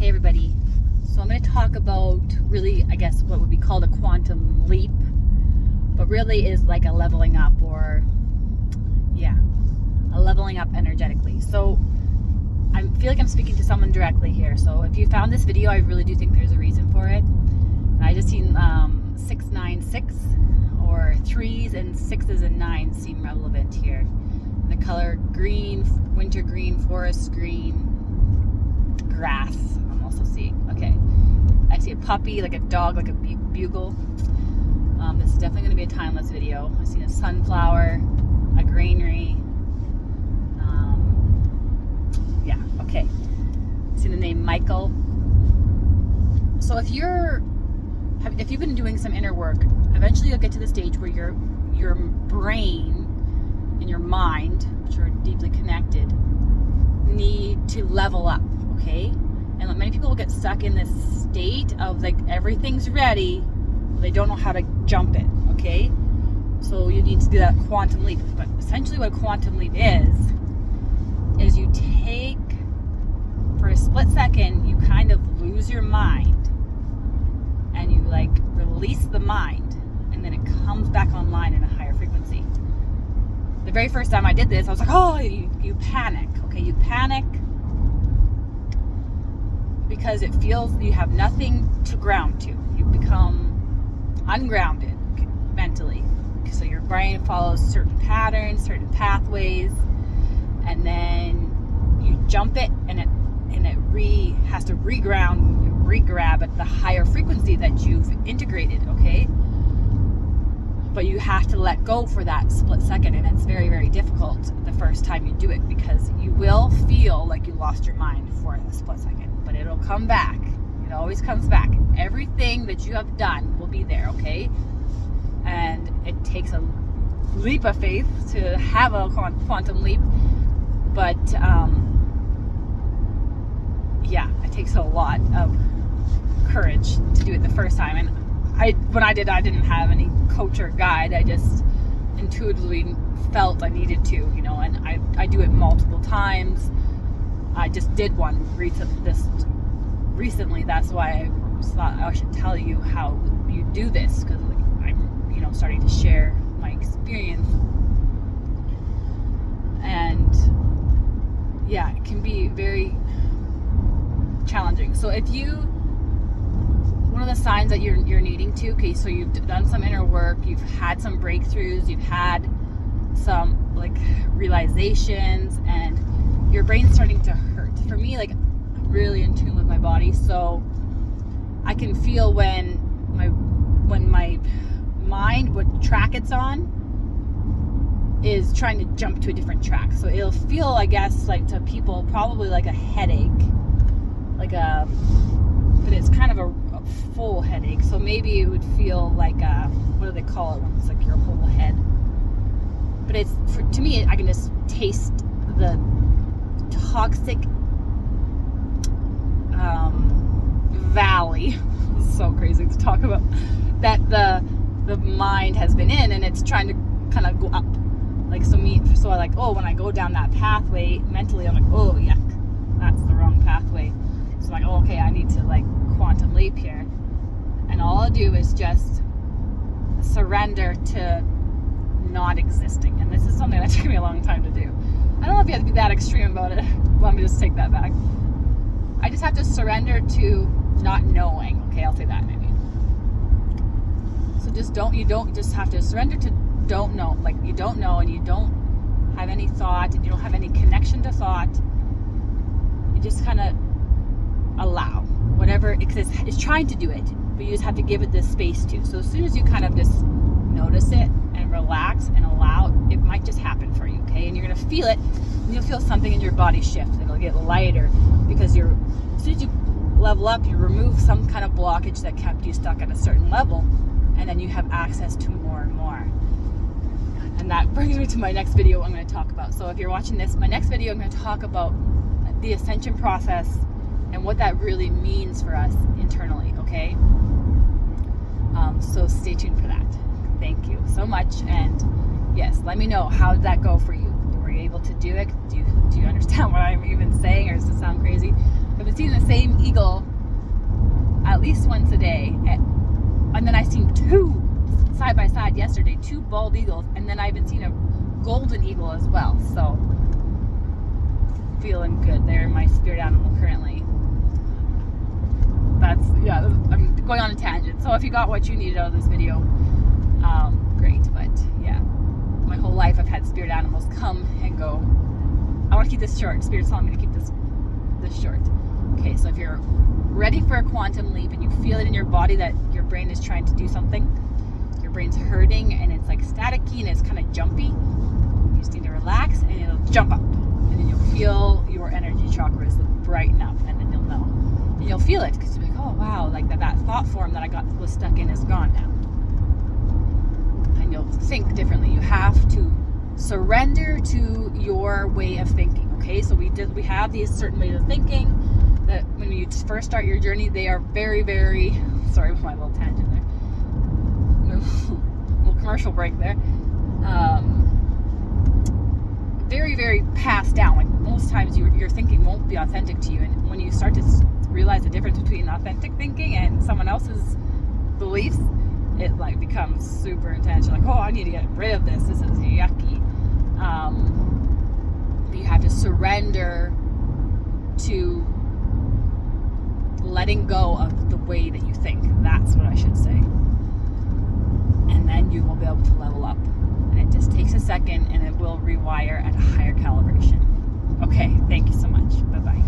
Hey everybody, so I'm going to talk about really, I guess, what would be called a quantum leap, but really is like a leveling up, or a leveling up energetically. So I feel like I'm speaking to someone directly here. So if you found this video, I really do think there's a reason for it. And I just seen 696, or 3s and 6s and 9s seem relevant here. And the color green, winter green, forest green, grass I'm also seeing. Okay, I see a puppy, like a dog, like a bugle. This is definitely going to be a timeless video. I see a sunflower, a granary. Okay. I see the name Michael. So if you've been doing some inner work, eventually you'll get to the stage where your brain and your mind, which are deeply connected, need to level up. Okay, and many people will get stuck in this state of like everything's ready, they don't know how to jump it. Okay, so you need to do that quantum leap. But essentially what a quantum leap is you take, for a split second, you kind of lose your mind and you like release the mind, and then it comes back online in a higher frequency. The very first time I did this, I was like, oh, you panic. Okay, you panic because it feels you have nothing to ground to. You become ungrounded mentally. So your brain follows certain patterns, certain pathways, and then you jump it, and it has to reground, regrab at the higher frequency that you've integrated. Okay, but you have to let go for that split second, and it's very, very difficult the first time you do it, because you will feel like you lost your mind for a split second, but it'll come back. It always comes back. Everything that you have done will be there. Okay, and it takes a leap of faith to have a quantum leap, but it takes a lot of courage to do it the first time. And when I did, I didn't have any coach or guide. I just intuitively felt I needed to, and I do it multiple times. I just did one recently. That's why I thought I should tell you how you do this, because I'm, starting to share my experience. And it can be very challenging. So one of the signs that you're needing to, okay, so you've done some inner work, you've had some breakthroughs, you've had some realizations, and your brain's starting to hurt. For me, I'm really in tune with my body, so I can feel when my mind, what track it's on, is trying to jump to a different track. So it'll feel, I guess, to people probably like a headache, but it's kind of a full headache. So maybe it would feel like what do they call it when it's like your whole head? But to me, I can just taste the toxic valley. It's so crazy to talk about that the mind has been in, and it's trying to kind of go up. So I when I go down that pathway mentally, I'm like, oh yuck, that's the wrong pathway. So I'm like, oh, okay, I need to quantum leap here. And all I'll do is just surrender to not existing. And this is something that took me a long time to do. I don't know if you have to be that extreme about it. Let me just take that back. I just have to surrender to not knowing. Okay, I'll say that maybe. So you don't just have to surrender to don't know. You don't know, and you don't have any thought, and you don't have any connection to thought. You just kind of allow whatever it's trying to do it, but you just have to give it this space too. So as soon as you kind of just notice it and relax and allow, it might just happen for you. Okay, and you're gonna feel it, and you'll feel something in your body shift. It'll get lighter, because as soon as you level up, you remove some kind of blockage that kept you stuck at a certain level, and then you have access to more and more. And that brings me to my next video I'm going to talk about. So if you're watching this, my next video I'm going to talk about the ascension process and what that really means for us internally. Okay, so stay tuned for that. Thank you so much, and yes, let me know, how did that go for you? Were you able to do it? Do you understand what I'm even saying, or does it sound crazy? If it's seen the same eagle at least once a day. And then I seen 2 side by side yesterday, 2 bald eagles, and then I even seen a golden eagle as well. So feeling good. They're my spirit animal currently. I'm going on a tangent. So if you got what you needed out of this video, great. But yeah, my whole life I've had spirit animals come and go. I want to keep this short. Spirit's telling me to keep this short. Okay, so if you're ready for a quantum leap and you feel it in your body that your brain is trying to do something, your brain's hurting and it's like staticky and it's kind of jumpy, you just need to relax and it'll jump up, and then you'll feel your energy chakras brighten up, and then you'll know, and you'll feel it because you'll be like, oh wow, like that thought form that I was stuck in is gone now, and you'll think differently. You have to surrender to your way of thinking. Okay, so we have these certain ways of thinking that when you first start your journey, they are very, very, sorry for my little tangent there, little commercial break there, very, very passed down. Like most times your thinking won't be authentic to you, and when you start to realize the difference between authentic thinking and someone else's beliefs, it like becomes super intense. You're like, oh, I need to get rid of this is yucky. But you have to surrender to letting go of the way that you think. That's what I should say. And then you will be able to level up. And it just takes a second, and it will rewire at a higher calibration. Okay, thank you so much. Bye-bye.